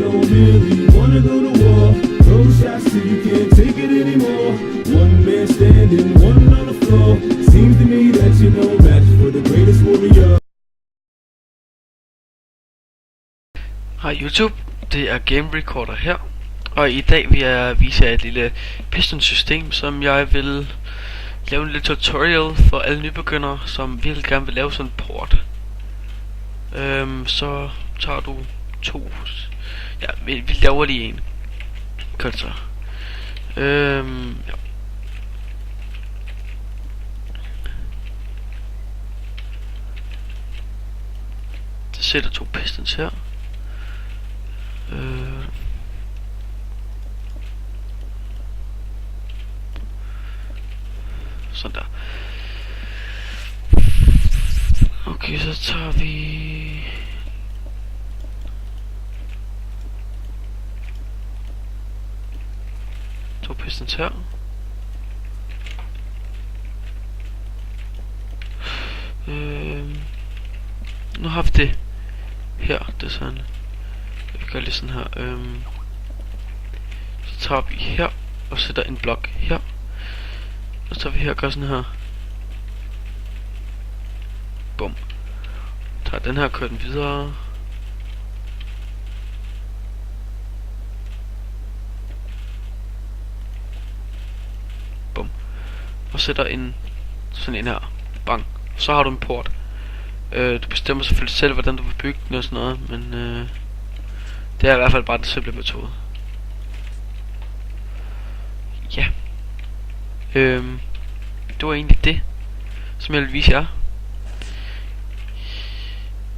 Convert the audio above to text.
don't really wanna go to war. Those shots till you can't take it anymore. One man standing, one on the floor. Seems to me that you're no match for the greatest warrior. Hej YouTube, det er Game Recorder her. Og i dag vil jeg vise jer et lille piston system, som jeg vil lave en lille tutorial for alle nybegyndere, som virkelig gerne vil lave sådan en port. Så tager du to. Ja, vi laver lige en. Godt så. Ja. Det sætter to pistons her. Sådan der. Okay, så tager vi to pistons her. Nu har vi det her. Det er sådan. Jeg gør lige sådan her. Så tager vi her og sætter en blok her. Og så tager vi her og gør sådan her. Bum. Tager den her og kører den videre. Bum. Og sætter en sådan en her. Bang. Så har du en port. Du bestemmer selvfølgelig selv hvordan du vil bygge den og sådan noget, men det er i hvert fald bare den simple metode. Ja. Det var egentlig det, som jeg ville vise jer.